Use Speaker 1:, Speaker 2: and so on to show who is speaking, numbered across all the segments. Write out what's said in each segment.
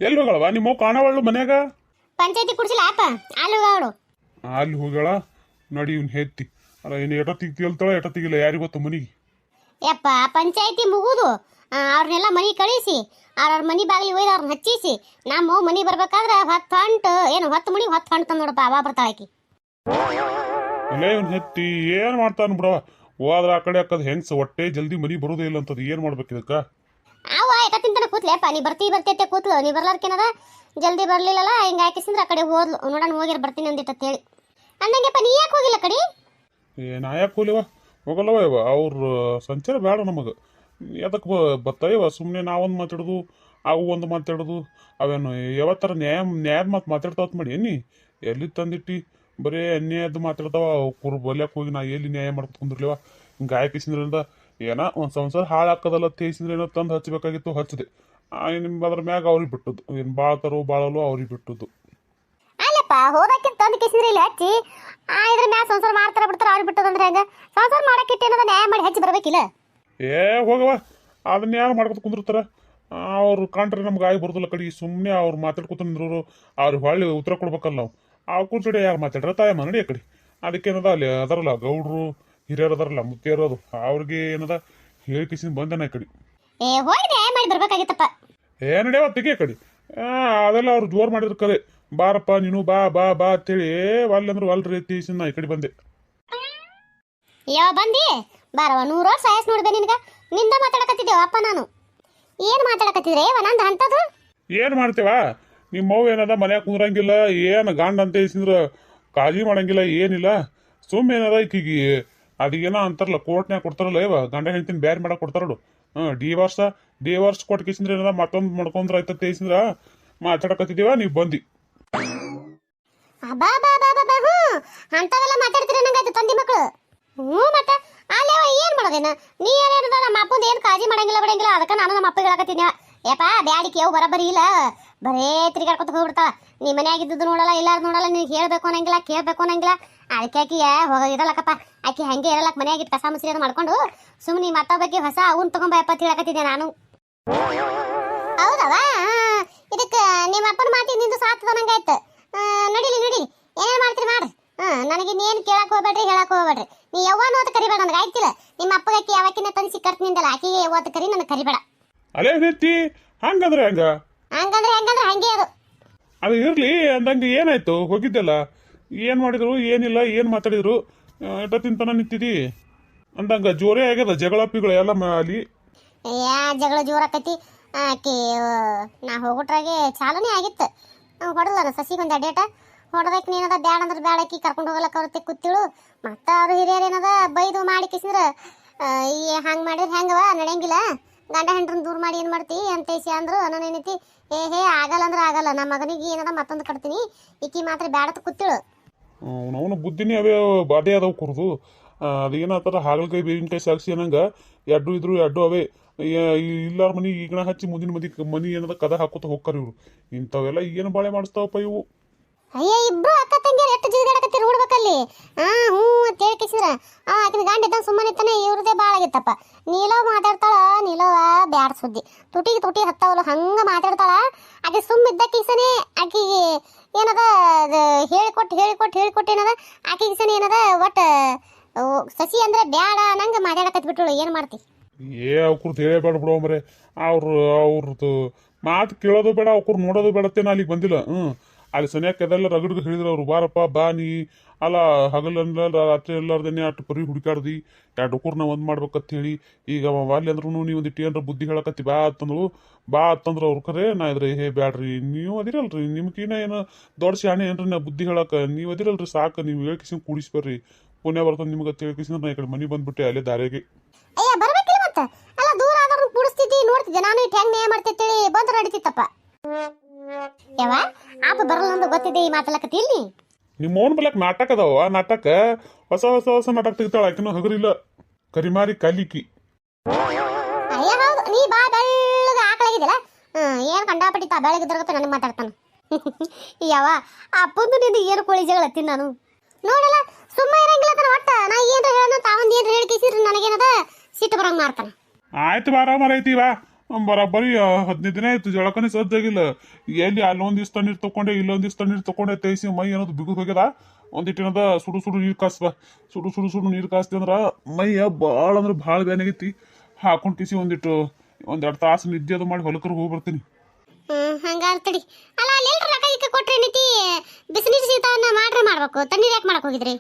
Speaker 1: ಎಲ್ಲಿ ಹೋಗಳವ ನಿಮ್ಮ ಕಾಣವಳ್ಳು ಮನ್ಯಾಗ?
Speaker 2: ಪಂಚಾಯತಿ ಕುಡ್ಸಿಲ್ಲ ಅಪ್ಪ ಅಲ್ಲಿ ಅವಳು.
Speaker 1: ಅಲ್ಲಿ ಹೋಗಳ ನೋಡಿ ಇವ್ನ ಹೆತ್ತಿ ಅಲ್ಲ ಏನು ಎಟತ್ತಿಗೆ ಕೇಳ್ತಾಳ ಎಟತ್ತಿಗಿಲ್ಲ ಯಾರಿಗೆ ಗೊತ್ತು ಮನಿಗೆ.
Speaker 2: ಯಪ್ಪ ಪಂಚಾಯತಿ ಮುಗುದು ಅವ್ರನ್ನೆಲ್ಲ ಮನಿ ಕಳಿಸಿ ಅವ್ರ ಮನಿ ಬಾಗಿಲಿ ಒಯ್ದು ಅವ್ರನ್ನ ಹಚ್ಚಿಸಿ ನಮ್ಮ ಮನಿ ಬರ್ಬೇಕಾದ್ರೆ 10 ಹೊಂಟು ಏನು 10 ಮಣಿ 10 ಹೊಂಟು ತಂದು ನೋಡಪ್ಪ ಅವ ಬರ್ತಾಳಕಿ.
Speaker 1: ಇಲ್ಲ ಇವ್ನ ಹೆತ್ತಿ ಏನು ಮಾಡ್ತಾನ ಬಿಡವ, ಹೋದ್ರ ಆ ಕಡೆ ಹಾಕದ್ ಹೆಂಗ್ಸ ಹೊಟ್ಟೆ ಜಲ್ದಿ ಮನಿ ಬರೋದೇ ಇಲ್ಲ ಅಂತದ್ ಏನು ಮಾಡ್ಬೇಕು ಇದಕ್ಕ?
Speaker 2: ಅವ ಎಕತ್ತಿಂತನ ಕೂತ್ಲೆಪ್ಪ ನೀ ಬರ್ತಿ ಅಂತ ಕೂತ್ಲು, ನೀ ಬರ್ಲಾರ್ಕೇನದ ಜಲ್ದಿ ಬರ್ಲಿಲ್ಲಲ್ಲ ಹಿಂಗೆ ಹಾಕಿಸಿದ್ರೆ ಆ ಕಡೆ ಹೋದ್ಲು. ನೋಡೋಣ ಹೋಗಿರ್ ಬರ್ತೀನಿ ಅಂದಿಟ್ಟು ಹೇಳಿ ಅಂದಂಗೆಪ್ಪ. ನೀ ಯಾಕೆ ಹೋಗಿಲ್ಲ ಕಡೆ?
Speaker 1: ನಾ ಯಾಕೆ ಹೋಲಿವ ಹೋಗಲ್ಲವ ಇವ ಅವ್ರ ಸಂಚಾರ ಬೇಡ ನಮಗೆ. ಅದಕ್ಕೆ ಬತ್ತಾಯಿವ ಸುಮ್ಮನೆ ನಾವೊಂದು ಮಾತಾಡೋದು ಅವು ಒಂದು ಮಾತಾಡೋದು ಅವೇನು ಯಾವತ್ತರ ನ್ಯಾಯದ ಮಾತು ಮಾತಾಡ್ತಾವತ್ ಮಾಡಿ ನೀ ಎಲ್ಲಿ ತಂದಿಟ್ಟು ಬರೀ ಅನ್ಯಾಯದ ಮಾತಾಡ್ತಾವ. ಕುರ್ ಬಲ್ಯಾಕೆ ಹೋಗಿ ನಾ ಎಲ್ಲಿ ನ್ಯಾಯ ಮಾಡ್ಕೊಂಡು ಕುಂದಿರ್ಲಿವ. ಹಿಂಗೆ ಗಾಯಕಿಸಿದ್ರಿಂದ ಏನೋ ಒಂದು ಸಂಸಾರ ಹಾಳು ಹಾಕೋದಲ್ಲ ತೇಸಿದ್ರೆ ಏನೋ ತಂದು ಹಚ್ಚಬೇಕಾಗಿತ್ತು ಹಚ್ಚಿದೆ. ನಿಮ್ಗೆ ಅದ್ರ ಮ್ಯಾಗ ಅವ್ರಿಗೆ ಬಿಟ್ಟದ್ದು ಏನು ಬಾಳ್ತಾರೋ ಬಾಳಲು ಅವ್ರಿಗೆ ಬಿಟ್ಟದ್ದು.
Speaker 2: ಅಲ್ಲಪ್ಪ ಹೋದಕ್ಕೆ ತಂದು ಕಿಸಿದ್ರೆ ಇಲ್ಲಿ ಹಚ್ಚಿ ಇದ್ರ ಮ್ಯಾಗ ಸಂಸಾರ ಮಾಡ್ತಾರ ಬಿಡ್ತಾರ ಅವ್ರಿಗೆ ಬಿಟ್ಟದಂದ್ರೆ ಹೆಂಗ? ಸಂಸಾರ ಮಾಡಕ್ಕಿಟ್ಟು ಏನದ ನ್ಯಾಯ ಮಾಡಿ ಹಚ್ಚಿ ಬರ್ಬೇಕಿಲ್ಲ?
Speaker 1: ಹೋಗವ ಅದನ್ನ ಯಾರು ಮಾಡ್ಕೊತ ಕುಂದಿರ್ತಾರ? ಅವ್ರು ಕಾಣ್ರೆ ನಮ್ಗೆ ಆಗಿ ಬರೋದಿಲ್ಲ ಕಡೆ. ಸುಮ್ಮನೆ ಅವ್ರು ಮಾತಾಡ್ಕೊತ ನಿಂದ್ರು ಅವ್ರಿಗೆ ಹೊಳ್ಳಿ ಉತ್ತರ ಕೊಡ್ಬೇಕಲ್ಲ ನಾವು. ಆ ಕೂರ್ಚಡೆ ಯಾರು ಮಾತಾಡ್ರ ತಾಯಮ್ಮ ನಡಿ ಆ ಕಡೆ. ಅದಕ್ಕೇನದ ಅಲ್ಲಿ ಅದರಲ್ಲ ಗೌಡ್ರು ಹಿರಿಯರು ಅದಾರಲ್ಲ ಮುತ್ತಿಯರು ಅದು ಅವ್ರಿಗೆ ಏನದ ಹೇಳಿ ಕಿಸಿನ ಬಂದನ ಆ ಕಡೆ.
Speaker 2: ಹೋಗಿ ನ್ಯಾಯ ಮಾಡಿ ಬರ್ಬೇಕಾಗಿತ್ತಪ್ಪ.
Speaker 1: ನಡಿಯವ ತೆಗಿ ಆ ಕಡೆ. ಅದೆಲ್ಲ ಅವ್ರು ಜೋರು ಮಾಡಿದ್ರು ಕರೆ ಬಾರಪ್ಪ ನೀನು ಬಾ ಬಾ ಬಾ ಅಂತೇಳಿ ಅಲ್ಲಂದ್ರೆ ಅಲ್ರಿ ತೀಸಿನ ನಾ ಈ ಕಡೆ ಬಂದೆ.
Speaker 2: ಯಾವ ಬಂದಿ ಬಾರವ 100 ವರ್ಷ ಆಯಸ್ ನೋಡಿದೆ ನಿನ್ಗ. ನಿಂದ ಮಾತಾಡಕತ್ತಿದ್ದೇವ ಅಪ್ಪ ನಾನು. ಏನ್ ಮಾತಾಡಕತ್ತಿದ್ರೆ ನಂದು ಅಂತದು?
Speaker 1: ಏನು ಮಾಡ್ತೇವ ನಿಮ್ಮ ಮಗು ಏನದ ಮನ್ಯಾಗ ಕುಂದ್ರಂಗಿಲ್ಲ, ಏನು ಗಾಂಡ ಅಂತ ಹೇಳ್ಸಿದ್ರ ಕಾಳಜಿ ಮಾಡಂಗಿಲ್ಲ ಏನಿಲ್ಲ. ಸುಮ್ಮ ಏನದ ಈಕಿಗೆ ಅದೇನೋ ಅಂತಾರಲ್ಲ ಕೋರ್ಟ್ನ್ಯಾಗ ಕೊಡ್ತಾರಲ್ಲ ಇವ ಗಂಡ ಹೆಂಡ್ತಿನ ಬ್ಯಾರೆ ಮಾಡಕ್ ಕೊಡ್ತಾರಡು. ಡಿವೋರ್ಸ್ ಕೊಟ್ಟು ಕೇಸಿಂದ್ರ ಏನದ ಮತ್ತೊಂದು ಮಾಡ್ಕೊಂಡ್ರ ಆಯ್ತ ತೇಸಿಂದ್ರ ಮಾತಾಡಕತ್ತಿದ್ದೇವ ನೀವು ಬಂದಿ.
Speaker 2: ಬಾ ಬಾ ಬಾ ಬಾ ಬಾ ಹ್ಞೂ ಅಂತವೆಲ್ಲ ಮಾತಾಡ್ತೀರ ನಂಗಾಯ್ತು ತಂದಿ ಮಕ್ಕಳು. ಹ್ಞೂ ಮತ್ತೆ ಅಲ್ಲೇವ ಏನ್ ಮಾಡೋದೇನ ನೀ ಏನೇನದ ನಮ್ಮ ಅಪ್ಪಂದು ಏನು ಕಾಳಜಿ ಮಾಡಂಗಿಲ್ಲ ಬಿಡಂಗಿಲ್ಲ. ಅದಕ್ಕೆ ನಾನು ನಮ್ಮ ಅಪ್ಪ ಹೇಳಕತ್ತೀನಿ ಯಪ್ಪ ಬ್ಯಾಡಿಕೆ ಅವು ಬರಬರಿ ಇಲ್ಲ ಬರೇ ತಿರುಗಾಡ್ಕೊತ ಹೋಗ್ಬಿಡ್ತಾವ. ನೀ ಮನೆಯಾಗಿದ್ದು ನೋಡಲ್ಲ ಎಲ್ಲಾರು ನೋಡಲ್ಲ. ನೀನು ಹೇಳ್ಬೇಕು ಅನ್ನಂಗಿಲ್ಲ ಕೇಳ್ಬೇಕು ಅನ್ನಂಗಿಲ್ಲ. ಅದಕ್ಕೆ ಆಕಿ ಇರಲ್ಲಕ್ಕಪ್ಪ. ಆಕಿ ಹಂಗೆ ಇರಲ್ಲಕ್ಕ ಮನೆಯಾಗಿದ್ದು ಕಸ ಮುಸ್ರಿ ಅದು ಮಾಡ್ಕೊಂಡು ಸುಮ್ಮನೆ ಮತ್ತೊಬ್ಬಕ್ಕೆ ಹೊಸ ಅವನ್ ತಗೊಂಬ ಯಪ್ಪ ಹೇಳಕತ್ತಿದ್ದೆ ನಾನು. ಹೌದವ ಇದಕ್ಕೆ ನಿಮ್ಮ ಅಪ್ಪನ ಮಾತಿ ನಿಂದು ಸಾತದ ನಂಗಾಯ್ತು. ನಡೀಲಿ ಏನೇನು ಮಾಡ್ತೀರಿ ಮಾಡ್ರಿ. ನನಗೆ ಇನ್ನೇನು ಕೇಳಕ್ ಹೋಗ್ಬೇಡ್ರಿ ಹೇಳಕ್ ಹೋಗ್ಬೇಡ್ರಿ. ನೀ ಯಾವನು ಅಂತ ಕರಿಬೇಡ ನನಗೆ ಆಯ್ತಿಲ್ಲ. ನಿಮ್ಮ ಅಪ್ಪಗಕ್ಕೆ ಯಾವಕ್ಕಿನ ತಂದು ಕರ್ತ ನಿಂದಲ್ಲ ಆಕಿಗೆ ಯಾವತ್ತು ಕರಿ ನನಗೆ ಕರಿಬೇಡ.
Speaker 1: ಅಲೇ ನೆತ್ತಿ ಹಂಗಂದ್ರೆ
Speaker 2: ಹಂಗಂದ್ರೆ ಹಂಗೆ
Speaker 1: ಅದು ಇರ್ಲಿ ಅಂದಂಗೆ ಏನಾಯ್ತು ಹೋಗಿದ್ದಲ್ಲ ಏನು ಮಾಡಿದ್ರು ಏನಿಲ್ಲ ಏನು ಮಾತಾಡಿದ್ರು ಎಷ್ಟೊತ್ತಿನ ನಿಂತಿದಿ ಅಂದಂಗ ಜೋರೇ ಆಗ್ಯದ ಜಗಳ ಪಿಗಳ ಎಲ್ಲ ಅಲ್ಲಿ.
Speaker 2: ಜಗಳ ಜೋರಾಕತಿ ಆಕಿ ನಾ ಹೋಗ್ಬಿಟ್ರಾಗೆ ಚಾಲೂನೇ ಆಗಿತ್ತು. ಹೊಡಲ್ಲ ಸಸಿಗೊಂದು ಅಡ್ಡೇಟ ಹೊಡೆದಕ್ಕೆ ನೀನದ ಬ್ಯಾಡ ಅಂದ್ರೆ ಬ್ಯಾಡಕಿ ಕರ್ಕೊಂಡು ಹೋಗಲಕ್ಕ ಅವ್ರತ್ತೆ ಕೂತಿಳು. ಮತ್ತು ಅವ್ರು ಹಿರಿಯರು ಏನದ ಬೈದು ಮಾಡಿ ಕಿಸಿದ್ರೆ ಹಂಗೆ ಮಾಡಿದ್ರೆ ಹೆಂಗವ ನಡೆಯಂಗಿಲ್ಲ. ಗಂಡ ಹೆಂಡ್ರನ್ನ ದೂರ ಮಾಡಿ ಏನು ಮಾಡ್ತಿ ಅಂತೇಸಿ ಅಂದ್ರು. ನಾನು ಏನೈತಿ ಆಗಲ್ಲ ಅಂದ್ರೆ ಆಗಲ್ಲ. ನಮ್ಮ ಮಗನಿಗೆ ಏನದ ಮತ್ತೊಂದು ಕಟ್ತೀನಿ ಈಕಿ ಮಾತ್ರ ಬ್ಯಾಡತ್ ಕೂತಿಳು.
Speaker 1: ಅವನ ಬುದ್ಧಿನೇ ಅವೇ ಬಾಧೆ ಅದಾವ ಕುರ್ದು. ಅದೇನತ್ತಾರ ಹಾಗಲಕಾಯಿ ಬೇವಿನಕಾಯಿ ಸಾಕ್ಷಿ ಅನ್ನಂಗ ಎಡ್ಡು ಅವೇ ಇಲ್ಲಾರ ಮನಿ ಈಗಣ ಹಚ್ಚಿ ಮುಂದಿನ ಮನಿ ಏನದ ಕದ ಹಾಕೋತ ಹೋಗ್ತಾರ ಇವ್ರು. ಇಂಥವೆಲ್ಲ ಏನು ಬಾಳೆ ಮಾಡಿಸ್ತಾವಪ್ಪ ಇವು.
Speaker 2: ಅಯ್ಯ ಇಬ್ರು ಅಕ್ಕ ತಂಗಿಯರು ಎಷ್ಟು ಜಿಗಿದಾಡಕತ್ತೀರಿ ನೋಡ್ಬೇಕಲ್ಲಿ. ಹ್ಞೂ ಅಂತ ಹೇಳ್ಕಿಸಿದ್ರ ಆಕಿನ ಗಂಡ ಇದ್ದಂಗೆ ಸುಮ್ಮನೆ ಇತ್ತಾನೆ. ಇವ್ರದೇ ಭಾಳ ಆಗಿತ್ತಪ್ಪ. ನೀಲವ್ ಮಾತಾಡ್ತಾಳ ನೀಲವ ಬ್ಯಾಡ ಸುದ್ದಿ ತುಟಿ ಹತ್ತಾವಲ್ಲ ಹಂಗೆ ಮಾತಾಡ್ತಾಳ. ಆಕೆ ಸುಮ್ಮಿದ್ದಕ್ಕಿಸನೆ ಆಕಿಗೆ ಏನದ ಹೇಳಿಕೊಟ್ಟು ಏನದ ಆಕಿಗಿಸನೆ ಏನದ ಒಟ್ಟು ಸಸಿ ಅಂದ್ರೆ ಬ್ಯಾಡ ನಂಗೆ ಮಾತಾಡಕತ್ಬಿಟ್ರು. ಏನು ಮಾಡ್ತಿ?
Speaker 1: ಅವ್ರದ್ದು ಹೇಳಬೇಡ ಬಿಡೋ ಮರೆ. ಅವ್ರದ್ದು ಮಾತು ಕೇಳೋದು ಬೇಡ ಅವ್ರು ನೋಡೋದು ಬೇಡತ್ತೇನ ಅಲ್ಲಿಗೆ ಬಂದಿಲ್ಲ. ಅಲ್ಲಿ ಸನಿಯಾಕ ಅದೆಲ್ಲ ರಗಡ್ಗೆ ಹೇಳಿದ್ರು ಅವ್ರು ಬಾರಪ್ಪ ಬಾ ನೀ ಅಲ್ಲ ಹಗಲಲ್ಲ ರಾತ್ರಿ ಎಲ್ಲಾರ್ದೇನೆ ಅಷ್ಟು ಪರಿ ಹುಡುಕಾಡ್ದಿ 2 ಉಕೂರ್ನ ಒಂದು ಮಾಡ್ಬೇಕಂತ ಹೇಳಿ. ಈಗ ಅಲ್ಲಿ ಅಂದ್ರೂ ನೀವು ಒಂದಿಟ್ಟು ಏನಾರ ಬುದ್ಧಿ ಹೇಳಕತ್ತಿ ಬಾ ಅಂತಂದ್ರು ಅವ್ರು ಕರೆ ನಾ ಇದ್ರೆ ಬ್ಯಾಡ್ರಿ ನೀವು ಅದಿರಲ್ರಿ ನಿಮ್ಗಿನ ಏನೋ ದೊಡ್ಡ ಶಾಣೆ ಏನ್ರಿ ನಾ ಬುದ್ಧಿ ಹೇಳಕ್ಕೆ ನೀವು ಅದಿರಲ್ರಿ ಸಾಕು ನೀವು ಹೇಳ್ಕಿಸಿನ ಕೂಡಿಸ್ಬರ್ರಿ ಪುಣ್ಯ ಬರ್ತದೆ ನಿಮ್ಗೆ ಹೇಳ್ಕಿಸಿದ್ರೆ ನಾ ಈ ಕಡೆ ಮನೆ ಬಂದ್ಬಿಟ್ಟೆ ಅಲ್ಲೇ ದಾರಿಗೆ.
Speaker 2: ಅಯ್ಯ ಬರ್ಬೇಕಿಲ್ಲ ಮತ್ತೆ ಅಲ್ಲ ದೂರ ಆದ್ರೂ ಕೂಡಿಸ್ತಿದ್ದಿ ನೋಡ್ತಿದ್ದೆ ನಾನು ಇಟ್ಟು ಹೆಂಗೆ ನ್ಯಾಯ ಮಾಡ್ತಿತ್ತೇಳಿ ಬಂದು ನಡೀತಿತ್ತಪ್ಪ. ಯಾವ ಆಪ ಬರಲ್ಲ ಅಂತ ಗೊತ್ತಿದೆ ಈ ಮಾತಲ್ಲಕತ್ತಿ ಇಲ್ಲಿ.
Speaker 1: ನಿಮ್ಮ ಓನ್ ಬಲಕ್ ನಾಟಕ ಅದಾವ ನಾಟಕ ಹೊಸ ನಾಟಕ ತೆಗಿತಾಳ ಆಕಿನೂ ಹಗರಿಲ್ಲ ಕರಿಮಾರಿ ಕಲಿಕಿ.
Speaker 2: ಅಯ್ಯ ಹೌದು ನೀ ಬಾ ಬೆಳ್ಳಗ ಆಕಳಾಗಿದ್ದಲ್ಲ ಏನು ಕಂಡಾಪಟ್ಟಿತ್ತ ಬೆಳಗಿದ್ರಾಗತ್ತ ನನಗೆ ಮಾತಾಡ್ತಾನ. ಯಾವ ಅಪ್ಪಂದು ನಿಂದು ಏನು ಕೋಳಿ ಜಗಳ ಹತ್ತೀನಿ ನಾನು ನೋಡಲ್ಲ ಸುಮ್ಮ ಇರಂಗಿಲ್ಲ ತನ ಒಟ್ಟ ನಾ ಏನ್ರ ಹೇಳೋಣ ತಾವಂದು ಏನ್ರ ಹೇಳಿಕಿಸಿದ್ರೆ ನನಗೇನದ ಸಿಟ್ಟು ಬರಂಗೆ ಮಾಡ್ತಾನ.
Speaker 1: ಆಯ್ತು ಬಾರ ಮರೈತಿ ಬಾ ಬರಾಬರಿ 15 ದಿನ ಆಯ್ತು ಜಳಕನೇ ಸಜ್ಜಾಗಿಲ್ಲ. ಎಲ್ಲಿ ಅಲ್ಲೊಂದ್ ದಿವ್ಸ ತಣ್ಣೀರ್ ತಕೊಂಡೆ ಇಲ್ಲೊಂದ್ ದಿವ್ಸ ತಣ್ಣೀರ್ ತಕೊಂಡೆ ತೇಸಿ ಮೈ ಅನ್ನೋದು ಬಿಗುದ್ ಹೋಗ್ಯದ. ಒಂದಿಟ್ಟಿನದ ಸುಡು ಸುಡು ನೀರು ಕಾಸ್ಬಾ. ಸುಡು ಸುಡು ಸುಡು ನೀರು ಕಾಸ್ತಿ ಅಂದ್ರ ಮೈಯ ಭಾಳ ಅಂದ್ರೆ ಭಾಳ ಬ್ಯಾನಾಗೈತಿ. ಹಾಕೊಂಡ್ ಕಿಸಿ ಒಂದೆರಡು ತಾಸು ನಿದ್ದೆ ಅದು ಮಾಡಿ ಹೊಲಕರು ಹೋಗಿ ಬರ್ತೀನಿ.
Speaker 2: ಹಂಗಾರ್ತಡಿ ಅಲ್ಲ ಅಲ್ಲಿ ರೊಕ್ಕ ಗಿಕ್ಕ ಕೊಟ್ರೆ ಏನೈತಿ, ಬಿಸಿನೀರು ಶೀತವನ್ನ ಮಾಡ್ಬೇಕು, ತಣ್ಣೀರ್ ಯಾಕೆ ಮಾಡಕ್ ಹೋಗಿದ್ರಿ?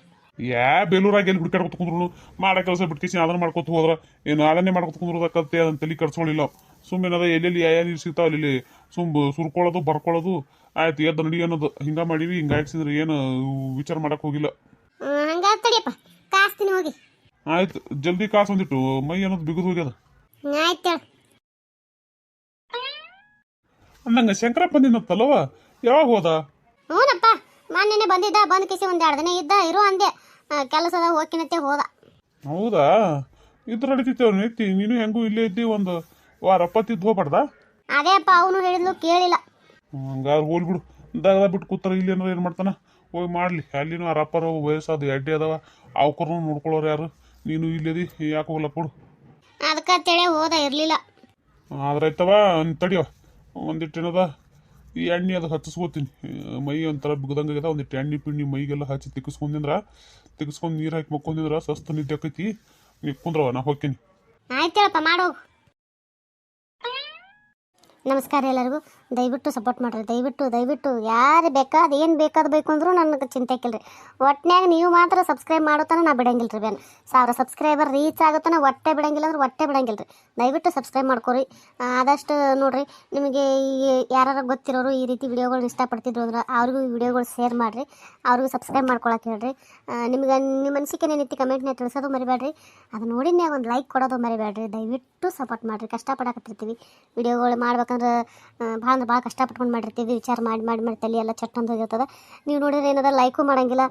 Speaker 1: ಬೇಲೂರಾಗಿ ಎಲ್ಲಿ ಹುಡುಕಾಡ್ಕೊತ ಕುಂದ್ರು ಮಾಡೋ ಕೆಲಸ ಬಿಟ್ಕಿಸಿ ಅದನ್ನ ಮಾಡ್ಕೊತ ಹೋದ್ರ ಏನು ಅದನ್ನೇ ಮಾಡ್ಕೊತ ಕುಂದ್ರದಕ್ಕಂತೆ ಅದನ್ನ ತಲೆ ಕಟ್ಸ್ಕೊಳ್ಳಿಲ್ಲ. ಸುಮ್ಮನೆ ಎಲ್ಲೆಲ್ಲಿ ಯಾವ ನೀರು ಸಿಗ್ತಾವ ಅಲ್ಲಿ ಸುರ್ಕೊಳ್ಳೋದು ಬರ್ಕೊಳ್ಳೋದು ಆಯ್ತು ಎದ್ದು ನಡಿ ಅನ್ನೋದು ಹಿಂಗ ಮಾಡೀವಿ. ಹಿಂಗ ಹಾಕ್ಸಿದ್ರೆ ಏನು ವಿಚಾರ ಮಾಡಕ್ ಹೋಗಿಲ್ಲ.
Speaker 2: ಹಂಗಾರ್ತಡಿಯಪ್ಪ, ಕಾಸ್ತೀನಿ ಹೋಗಿ.
Speaker 1: ಆಯ್ತು ಜಲ್ದಿ ಕಾಸು ಒಂದಿಟ್ಟು ಮೈ ಅನ್ನೋದು ಬಿಗುದು ಹೋಗ್ಯದ.
Speaker 2: ಆಯ್ತು
Speaker 1: ಅಂದಂಗ ಶಂಕರ ಬಂದಿನತ್ತಲ್ಲವ, ಯಾವಾಗ ಹೋದ?
Speaker 2: ಹ್ಞೂನಪ್ಪ, ಮೊನ್ನೆ ಬಂದಿದ್ದ. ಬಂದ್ ಕಿಸಿ ಒಂದ್ 2 ದಿನ ಇದ್ದ ಇರು ಅಂದೆ. ಕೆಲಸದ ಹೋಗಿನತ್ತೆ ಹೋದ.
Speaker 1: ಹೌದಾ? ಇದ್ರ ನಡೀತಿತ್ತೇವ್ ನೆತ್ತಿ ನೀನು ಹೆಂಗೂ ಇಲ್ಲೇ ಇದ್ದಿ, ಒಂದು ವಾರಪ್ಪತ್ತಿದ್ದು ಹೋಗ್ಬಾರ್ದ?
Speaker 2: ಅದೇ ಅಪ್ಪ, ಅವನು ಹೇಳಿದ್ಲು ಕೇಳಿಲ್ಲ.
Speaker 1: ಹಂಗಾದ್ರೆ ಹೋಗ್ಬಿಡು. ದಾಗದ ಬಿಟ್ಟು ಕೂತಾರ ಇಲ್ಲಿ ಏನಾರ ಏನು ಮಾಡ್ತಾನ ಹೋಗಿ ಮಾಡ್ಲಿ. ಅಲ್ಲಿನೂ ಅರಪ್ಪರ ವಯಸ್ಸಾದ ಎಡ್ಡೆ ಅದಾವ, ಅವಕರು ನೋಡ್ಕೊಳ್ಳೋರು ಯಾರು? ನೀನು ಇಲ್ಲದಿ ಯಾಕೆ ಹೋಗ್ಲಕ್ಕ ಕೊಡು.
Speaker 2: ಅದಕ್ಕಂತೇಳಿ ಹೋದ, ಇರ್ಲಿಲ್ಲ.
Speaker 1: ಆದ್ರಾಯ್ತವ ತಡಿಯವ. ಒಂದಿಟ್ಟೇನದ ಈ ಎಣ್ಣೆ ಅದು ಹಚ್ಚಿಸ್ಕೋತೀನಿ. ಮೈ ಒಂಥರ ಬಿಗದಂಗಾಗ್ಯದ. ಒಂದಿಟ್ಟು ಎಣ್ಣೆ ಪಿಣ್ಣಿ ಮೈಗೆಲ್ಲ ಹಚ್ಚಿ ತಿಕ್ಕಿಸ್ಕೊಂಡು ನೀರು ಹಾಕಿ ಮಕ್ಕೊಂದಿದ್ರ ಸಸ್ತ ನಿದ್ದೆ ಆಕೈತಿ. ನೀ ಕುಂದ್ರವ, ನಾ ಹೋಗ್ತೀನಿ.
Speaker 2: ಆಯ್ತೇಳಪ್ಪ, ಮಾಡೋಗು. ನಮಸ್ಕಾರ ಎಲ್ಲರಿಗೂ. ದಯವಿಟ್ಟು ಸಪೋರ್ಟ್ ಮಾಡಿರಿ. ದಯವಿಟ್ಟು ಯಾರು ಬೇಕಾದ ಏನು ಬೇಕಾದ್ ಬೇಕು ಅಂದ್ರೂ ನನಗೆ ಚಿಂತೆ ಹಾಕಿಲ್ರಿ. ಒಟ್ಟಿನಾಗ ನೀವು ಮಾತ್ರ ಸಬ್ಸ್ಕ್ರೈಬ್ ಮಾಡೋತನ ನಾ ಬಿಡಂಗಿಲ್ಲ ರೀ. 1000 ಸಬ್ಸ್ಕ್ರೈಬರ್ ರೀಚ್ ಆಗುತ್ತಾನ ಒಟ್ಟೆ ಬಿಡಂಗಿಲ್ಲ ಅಂದ್ರೆ ಒಟ್ಟೆ ಬಿಡಂಗಿಲ್ಲ ರೀ. ದಯವಿಟ್ಟು ಸಬ್ಸ್ಕ್ರೈಬ್ ಮಾಡ್ಕೊರಿ. ಆದಷ್ಟು ನೋಡಿರಿ, ನಿಮಗೆ ಯಾರು ಗೊತ್ತಿರೋರು ಈ ರೀತಿ ವಿಡಿಯೋಗಳನ್ನ ಇಷ್ಟಪಡ್ತಿದ್ರು ಅಂದ್ರೆ ಅವ್ರಿಗೂ ಈ ವಿಡಿಯೋಗಳು ಶೇರ್ ಮಾಡಿರಿ, ಅವ್ರಿಗೂ ಸಬ್ಸ್ಕ್ರೈಬ್ ಮಾಡ್ಕೊಳಕ್ಕೆ ಹೇಳ್ರಿ. ನಿಮ್ಗೆ ನಿಮ್ಮ ಅನಿಸಿಕೆ ಏನೈತಿ ಕಮೆಂಟ್ನ ತಿಳಿಸೋದು ಮರಿಬೇಡ್ರಿ. ಅದು ನೋಡಿನೇ ಒಂದು ಲೈಕ್ ಕೊಡೋದು ಮರಿಬೇಡ್ರಿ. ದಯವಿಟ್ಟು ಸಪೋರ್ಟ್ ಮಾಡಿರಿ. ಕಷ್ಟಪಡಕತ್ತಿರ್ತೀವಿ ವಿಡಿಯೋಗಳು ಮಾಡ್ಬೇಕಂದ್ರೆ ಭಾಳ ಕಷ್ಟಪಟ್ಕೊಂಡು ಮಾಡಿರ್ತೀವಿ. ವಿಚಾರ ಮಾಡಿ ತಲೆ ಎಲ್ಲ ಚಟ್ಟಂದು ಹೋಗಿರ್ತದೆ. ನೀವು ನೋಡಿದ್ರೆ ಏನದ ಲೈಕು ಮಾಡಂಗಿಲ್ಲ,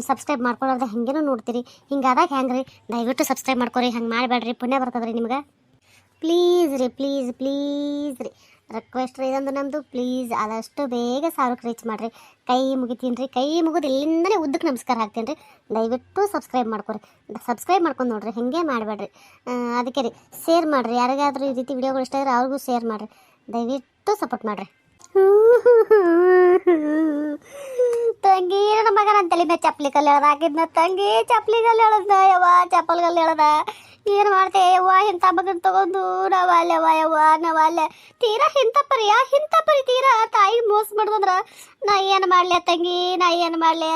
Speaker 2: ಸಬ್ಸ್ಕ್ರೈಬ್ ಮಾಡ್ಕೊಳ್ಳೋದು ಹೆಂಗೇನೋ ನೋಡ್ತೀರಿ. ಹಿಂಗಾದಾಗ ಹೆಂಗೆ ರೀ? ದಯವಿಟ್ಟು ಸಬ್ಸ್ಕ್ರೈಬ್ ಮಾಡ್ಕೊರಿ. ಹಂಗೆ ಮಾಡಬೇಡ್ರಿ, ಪುಣ್ಯ ಬರ್ತದೆ ರೀ ನಿಮ್ಗೆ. ಪ್ಲೀಸ್ ರೀ ರಿಕ್ವೆಸ್ಟ್ ರೀ ಇದೊಂದು ನಮ್ಮದು. ಪ್ಲೀಸ್ ಆದಷ್ಟು ಬೇಗ 1000ಕ್ಕೆ ರೀಚ್ ಮಾಡಿರಿ. ಕೈ ಮುಗಿತೀನಿ ರೀ. ಕೈ ಮುಗಿದು ಇಲ್ಲಿಂದಲೇ ಉದ್ದಕ್ಕೆ ನಮಸ್ಕಾರ ಹಾಕ್ತೀನಿ ರೀ. ದಯವಿಟ್ಟು ಸಬ್ಸ್ಕ್ರೈಬ್ ಮಾಡ್ಕೊರಿ. ಸಬ್ಸ್ಕ್ರೈಬ್ ಮಾಡ್ಕೊಂಡು ನೋಡ್ರಿ, ಹಾಗೆ ಮಾಡಬೇಡ್ರಿ. ಅದಕ್ಕೆ ರೀ ಶೇರ್ ಮಾಡಿರಿ. ಯಾರಿಗಾದ್ರೂ ಈ ರೀತಿ ವಿಡಿಯೋಗಳು ಇಷ್ಟ ಇದ್ರೆ ಅವ್ರಿಗೂ ಶೇರ್ ಮಾಡಿರಿ. ದಯವಿಟ್ಟು ಸಪೋರ್ಟ್ ಮಾಡಿರಿ. ತಂಗಿ ನನ್ನ ಮಗ ನನ್ನ ತಲೆ ಮೇಲೆ ಚಪ್ಪಲಿ ಕಲ್ಲು ಎಳ್ದ ಹಾಕಿದ್ನ. ತಂಗಿ ಚಪ್ಪಲಿ ಕಲ್ಲು ಎಳದ ಯವ್ವ, ಚಪ್ಪಲ್ ಕಲ್ಲು ಎಳ್ದ. ಏನು ಮಾಡ್ತೆ ಯವ್ವ? ಇಂಥ ಮಗನ ತಗೊಂಡು ನಾವಲ್ಯವ ಯವ್ವ, ನಾವಲ್ಯ ತೀರಾ ಇಂಥ ಪರಿ ತೀರಾ ತಾಯಿ ಮೋಸ ಮಾಡಿದ್ರ ನಾ ಏನು ಮಾಡ್ಲಿ ತಂಗಿ? ನಾ ಏನು ಮಾಡ್ಲಿ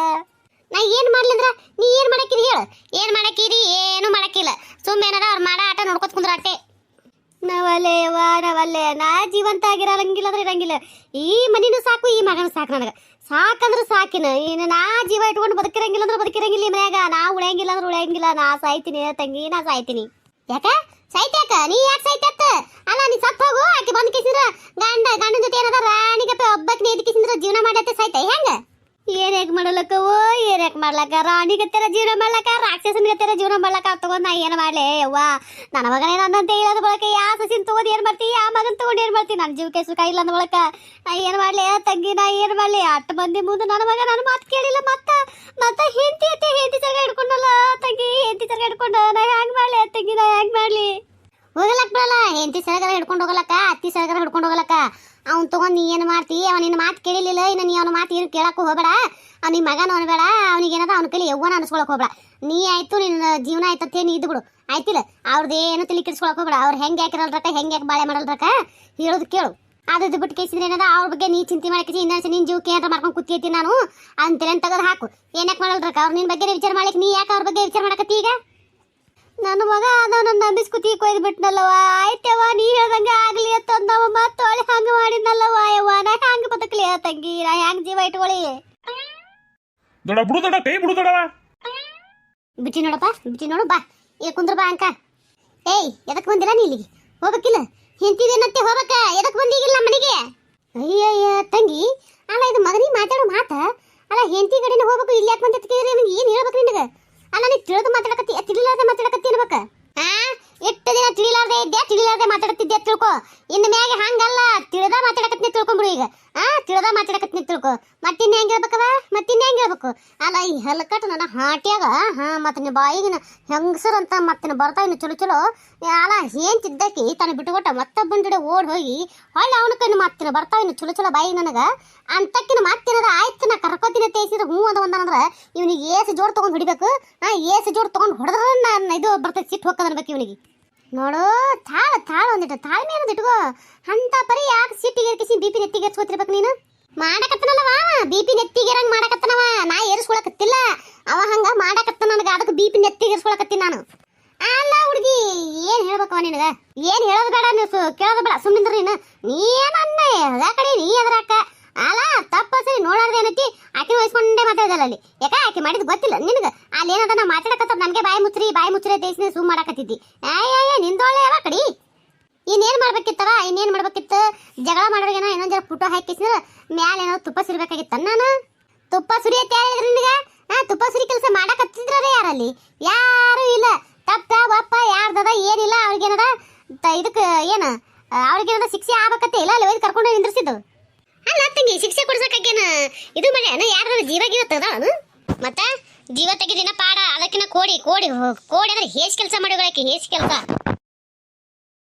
Speaker 2: ಅಂದ್ರ ನೀ ಏನು ಮಾಡಕ್ಕಿರಿ ಹೇಳು? ಏನು ಮಾಡಕ್ಕಿರಿ? ಏನು ಮಾಡಕ್ಕಿಲ್ಲ. ಸುಮ್ಮನೆ ಅವ್ರು ಮಾಡೋ ಆಟ ನೋಡ್ಕೊತ ಕುಂದ್ರ ಅಟ್ಟೆ. ನಾವಲ್ಲೆ ನಾ ಜೀವಂತ ಆಗಿರಂಗಿಲ್ಲ ಅಂದ್ರೆ ಇರಂಗಿಲ್ಲ. ಈ ಮನಿನೂ ಸಾಕು, ಈ ಮಗನೂ ಸಾಕು. ನನಗೆ ಸಾಕಂದ್ರೆ ಸಾಕಿನ. ಇನ್ನು ನಾ ಜೀವ ಇಟ್ಕೊಂಡು ಬದುಕಿರಂಗಿಲ್ಲ ಅಂದ್ರೆ ಬದುಕಿರಂಗಿಲ್ಲ. ಈ ಮನ್ಯಾಗ ನಾ ಉಳಿಯಂಗಿಲ್ಲ ಅಂದ್ರೆ ಉಳಿಯಂಗಿಲ್ಲ. ನಾ ಸಾಯ್ತೀನಿ ತಂಗಿ, ನಾ ಸಾಯ್ತೀನಿ. ಯಾಕ ಸಾಯ್ತ್ಯಾಕ? ನೀ ಯಾಕೆ ಸಾಯ್ತತ್ತ? ಅಲ್ಲ ನೀ ಸತ್ತು ಹೋಗು. ಆಕೆ ಬಂದ್ ಕಿಸಿದ್ರ ಗಂಡನ ಜೊತೆ ಏನದ ರಾಣಿಗಪ್ಪ ಒಬ್ಬಕ್ಕೆ ನೇದಿ ಕಿಸಿದ್ರ ಜೀವನ ಮಾಡತ್ತೆ ಸಾಯ್ತ ಹೆಂಗ? ಏನ್ಯಾಕೆ ಮಾಡಲಕ್ಕವೋ? ಏನ್ಯಾಕೆ ಮಾಡ್ಲಕ್ಕ? ರಾಣಿಗತ್ತರ ಜೀವನ ಮಾಡ್ಲಕ್ಕ, ರಾಕ್ಷಸನಿಗತ್ತರ ಜೀವನ ಮಾಡ್ಲಕ್ಕ ತಗೊಂಡ್ ನಾ ಏನು ಮಾಡ್ಲಿ ಯವ್ವ? ನನ್ನ ಮಗನೇ ನನ್ನಂತೆ ಹೇಳೋದ್ ಬಳಕ ಯಾವ ಸಸಿನ ತಗೊಂಡು ಏನು ಮಾಡ್ತಿ? ಯಾವ ಮಗನ ತಗೊಂಡು ಏನು ಮಾಡ್ತಿ? ನನ್ನ ಜೀವಕ್ಕೆ ಸುಖ ಇಲ್ಲ ಅಂದ ಬಳಕ ನಾ ಏನು ಮಾಡ್ಲಿ ತಂಗಿ? ನಾ ಏನು ಮಾಡ್ಲಿ? 8 ಮಂದಿ ಮುಂದೆ ನನ್ನ ಮಗ ನನ್ನ ಮಾತು ಕೇಳಿಲ್ಲ. ಮತ್ತ ಹೆಂಡತಿ ಸರ್ಗ ಹಿಡ್ಕೊಂಡಲ್ಲ ತಂಗಿ. ಹೆಂಡತಿ ಸರ್ಗ ಹಿಡ್ಕೊಂಡ ನಾ ಹ್ಯಾಂಗ ಮಾಡ್ಲಿ ತಂಗಿ? ನಾ ಹ್ಯಾಂಗ ಮಾಡ್ಲಿ? ಹೋಗಲಕ್ಕ ಬರಲ್ಲ. ಹೆಂಡತಿ ಸರಗರ ಹಿಡ್ಕೊಂಡು ಹೋಗಲಕ್ಕ, ಅತ್ತಿ ಸರಗರ ಹಿಡ್ಕೊಂಡು ಹೋಗಲಕ್ಕ. ಅವ್ನು ತಗೊಂಡು ನೀ ಏನು ಮಾಡ್ತಿ? ಅವ ನಿನ್ನ ಮಾತು ಕೇಳಿಲ್ಲ. ಇನ್ನು ನೀ ಅವನ ಮಾತು ಏನು ಕೇಳಕ್ಕೂ ಹೋಗಬೇಡ. ಅವ್ನು ನಿಮ್ಮ ಮಗನ ಅನ್ಬೇಡ. ಅವ್ನಿಗೇನದ ಅವ್ನ ಕೈಲಿ ಯವ್ವನ ಅನ್ಸ್ಕೊಳಕ್ ಹೋಗ್ಬೇಡ. ನೀ ಆಯ್ತು, ನಿನ್ನ ಜೀವನ ಆಯ್ತತ್ತೇ, ನೀ ಇದ್ದು ಬಿಡು ಆಯ್ತಿಲ್ಲ. ಅವ್ರದ್ದೇನು ತಲೆ ಕೆಡಿಸ್ಕೊಳಕ್ ಹೋಗ್ಬೇಡ. ಅವ್ರು ಹೆಂಗೆ ಹಾಕಿರಲ್ರಕ್ಕ, ಹೆಂಗೆ ಯಾಕೆ ಬಾಳೆ ಮಾಡಲ್ರಕ್ಕ? ಹೇಳೋದು ಕೇಳು. ಅದು ಬಿಟ್ಟು ಕೇಸಿದ್ರೆ ಏನದ ಅವ್ರ ಬಗ್ಗೆ ನೀ ಚಿಂತೆ ಮಾಡಕ್ಕೆ ಇನ್ನೊಂದ್ಸ ನಿನ್ನ ಜೀವಕ್ಕೆ ಏನಾರ ಮಾಡ್ಕೊಂಡು ಕೂತಿರ್ತೀನಿ ನಾನು ಅಂತೇಳಿ ತೆಗೆದು ಹಾಕು. ಏನಕ್ಕೆ ಮಾಡಲ್ರಕ್ಕ? ಅವ್ರು ನಿನ್ನ ಬಗ್ಗೆ ವಿಚಾರ ಮಾಡ್ಲಿಕ್ಕೆ ನೀ ಯಾಕೆ ಅವ್ರ ಬಗ್ಗೆ ವಿಚಾರ ಮಾಡಕತ್ತಿ? ಈಗ ನನ್ನ ಮಗ ಅದವನ್ನ ನಂಬಿಸ್ಕುತಿ ಕೊಯ್ದು ಬಿಟ್ನಲ್ಲವ. ಆಯ್ತವ ನೀ ಹೇಳ್ದಂಗೆ ಆಗ್ಲಿ ಅಂತಂದವ ಮತ್ತು ಅವಳಿ ಹಂಗೆ ಮಾಡಿದ್ನಲ್ಲವ ಯವ್ವ. ನಾ ಹ್ಯಾಂಗ ಬದುಕಲಿ ತಂಗಿ? ನಾ ಹ್ಯಾಂಗ ಜೀವ ಇಟ್ಕೊಳ್ಳಿ?
Speaker 1: ದೊಡ್ಡ ಬಿಡು, ದೊಡ್ಡ ಕೈ ಬಿಡು ದೊಡ್ಡವ.
Speaker 2: ಬಿಟ್ಟಿ ನೋಡು ಬಾ. ಇಲ್ಲಿ ಕುಂದ್ರ ಬಾ ಅಂಕ. ಏಯ್ ಎದಕ್ ಬಂದಿಲ್ಲ ನೀ ಇಲ್ಲಿಗೆ? ಹೋಗ್ಬೇಕಿಲ್ಲ? ಹೆಂತಿದೇನಂತೆ ಹೋಗ್ಬೇಕ? ಎದಕ್ ಬಂದಿಗಿಲ್ಲ ಮನೆಗೆ? ಅಯ್ಯಯ್ಯ ತಂಗಿ, ಅಲ್ಲ ಇದು ಮಗನಿಗೆ ಮಾತಾಡೋ ಮಾತ ಅಲ್ಲ. ಹೆಂತಿ ಕಡೆನೇ ಹೋಗ್ಬೇಕು, ಇಲ್ಲಿ ಯಾಕೆ ಬಂದ ಏನು ಹೇಳ್ಬೇಕು ನಿನಗೆ? ಅಲ್ಲ ನೀ ತಿಳಿದು ಮಾತಾಡಕತ್ತಿ, ತಿಳಿಲಾರ್ದೆ ಮಾತಾಡಕತ್ತಿ ಅನ್ಬೇಕ. ಎಷ್ಟು ದಿನ ತಿಳಿಲಾರ್ದೆ ಮಾತಾಡತ್ತಿದ್ದೆ ತಿಳ್ಕೊ. ಇನ್ನು ಮ್ಯಾಗೆ ಹಂಗಲ್ಲ, ತಿಳಿದ ಮಾತಾಡಕತ್ತಿ ತಿಳ್ಕೊಂಬಿಡು. ಈಗ ತಿಳಿದ ಮಾತಾಡಕತ್ತೀನಿ ತಿಳ್ಕೊ. ಮತ್ತಿನ್ನ ಹೆಂಗ್ ಹೇಳ್ಬೇಕವ, ಮತ್ತಿನ್ನ ಹೆಂಗ್ ಹೇಳ್ಬೇಕು? ಅಲ್ಲ ಈ ಹಲ್ಕಟ್ ನನ್ನ ಹಾಟ್ಯಾಗ ಮತ್ತೆ ನಿಮ್ಮ ಬಾಯಿಗಿನ ಹೆಂಗಸರ್ ಅಂತ ಮತ್ತೆ ಬರ್ತಾವ ಇನ್ನು ಚಲೋ ಚಲೋ. ಅಲ್ಲ ಏನ್ ತಿದ್ದಕಿ ತಾನು ಬಿಟ್ಟುಕೊಟ್ಟ ಮತ್ತೊಬ್ಬನ ಜೋಡಿ ಓಡ್ ಹೋಗಿ ಹೊಳ್ಳಿ ಅವನ ಕಣ್ಣು ಮಾತಿನ ಬರ್ತಾವ ಇನ್ನು ಚಲೋ ಚಲೋ ಬಾಯಿಗೆ ನನಗ ಅಂತಕ್ಕಿನ ಮಾತಿನದ ಆಯ್ತು. ನಾ ಕರ್ಕೋತೀನಿ ತೇಸಿದ್ರೆ ಹ್ಞೂ ಅಂದಂದ್ರ ಇವನಿಗೆ ಏಸು ಜೋಡ್ ತಗೊಂಡ್ ಹೊಡಿಬೇಕು. ಏಸು ಜೋಡ್ ತಗೊಂಡ್ ಹೊಡೆದ್ರ ನಾನು ಇದು ಬರ್ತೈತಿ, ಸಿಟ್ಟು ಹೋಗ್ತದ ಅನ್ಬೇಕು ಇವನಿಗೆ. ನೋಡು ತಾಳ ಒಂದಿಟ್ಟು ತಾಳ್ಮೆ ಅನ್ನೋದು ಇಟ್ಕೋ. ಅಂತ ಪರಿ ಯಾಕೆ ಸಿಟ್ಟಿಗೆ ಕಿಸಿ BP ನೆತ್ತಿಗೆ ಏರ್ಸ್ಕೊತಿರ್ಬೇಕು ನೀನು? ಮಾಡಕತ್ತನಲ್ಲವ BP ನೆತ್ತಿಗೇರಂಗ್ ಮಾಡಕತ್ತನವ, ನಾ ಏರ್ಸ್ಕೊಳಕತ್ತಿಲ್ಲ. ಅವ ಹಂಗ ಮಾಡಕತ್ತ ನನಗ, ಅದಕ್ಕೆ BP ನೆತ್ತಿಗೆ ಏರ್ಸ್ಕೊಳಕತ್ತೀನಿ ನಾನು. ಅಲ್ಲ ಹುಡುಗಿ ಏನ್ ಹೇಳ್ಬೇಕವ ನಿನಗ? ಏನ್ ಹೇಳೋದು ಬೇಡ, ನೀವು ಕೇಳೋದು ಬೇಡ, ಸುಮ್ಮನಿಂದ್ರಿ ನೀನು. ನೀನನ್ನ ಅದ ಕಡೆ ನೀ ಅದ್ರಾಕ ಅಲ್ಲ ತಪ್ಪ ಸರಿ ನೋಡಾರ್ದು ಏನೈತಿ. ಆಕೆ ವಹಿಸ್ಕೊಂಡೇ ಮಾತಾಡಿದಲ್ಲ ಅಲ್ಲಿ. ಯಾಕ ಆಕೆ ಮಾಡಿದ್ ಗೊತ್ತಿಲ್ಲ ನಿನಗ? ಅಲ್ಲಿ ಏನದ ನಾ ಮಾತಾಡಕತ್ತ ನನಗೆ ಬಾಯಿ ಮುಚ್ಚ್ರಿ ದೇಶನ ಸುಮ್ ಮಾಡಕತ್ತಿದ್ದಿ. ನಿಂದೊಳ್ಳೆ ಯಾವ ಕಡಿ ಇನ್ನೇನ್ ಮಾಡ್ಬೇಕಿತ್ತವ? ಇನ್ನೇನ್ ಮಾಡ್ಬೇಕಿತ್ತು? ಜಗಳ ಮಾಡೋರಿಗೇನ ಇನ್ನೊಂದ್ ಜರ ಫೋಟೋ ಹಾಕಿಸಿದ್ರ ಮ್ಯಾಲ ಏನೋ ತುಪ್ಪ ಸುರಿಬೇಕಾಗಿತ್ತ. ನಾನು ತುಪ್ಪ ಸುರಿಯತ್ತೆ ಹೇಳಿದ್ರಿ ನಿನಗ? ತುಪ್ಪ ಸುರಿ ಕೆಲಸ ಮಾಡಕತ್ತಿದ್ರೇ ಯಾರಲ್ಲಿ? ಯಾರು ಇಲ್ಲ. ತಪ್ಪ ಒಪ್ಪ ಯಾರ್ದದ ಏನಿಲ್ಲ. ಅವ್ರಿಗೇನದ ಇದಕ್ಕೆ ಏನ ಅವ್ರಿಗೇನದ ಶಿಕ್ಷೆ ಆಗ್ಬೇಕತ್ತೆ ಇಲ್ಲ ಅಲ್ಲಿ ಹೋಗಿ ಕರ್ಕೊಂಡು ನಿಂದ್ರಿಸಿದ್ದು. ಅಲ್ಲ ತಂಗಿ ಶಿಕ್ಷೆ ಕೊಡ್ಸಕ್ಕೇನ ಇದು ಮಾಡ್ಯಾನ? ಯಾರ ಜೀವ ಗೀವ ತೆಗ್ದಾಳನು? ಮತ್ತ ಜೀವ ತೆಗಿದಿನ ಪಾಡ. ಅದಕ್ಕಿನ ಕೋಡಿ ಕೋಡಿ ಕೋಡಿ ಅಂದ್ರೆ ಹೇಸ್ ಕೆಲಸ ಮಾಡಿಗಳಕ್ಕೆ ಹೇಸ್ ಕೆಲಸ.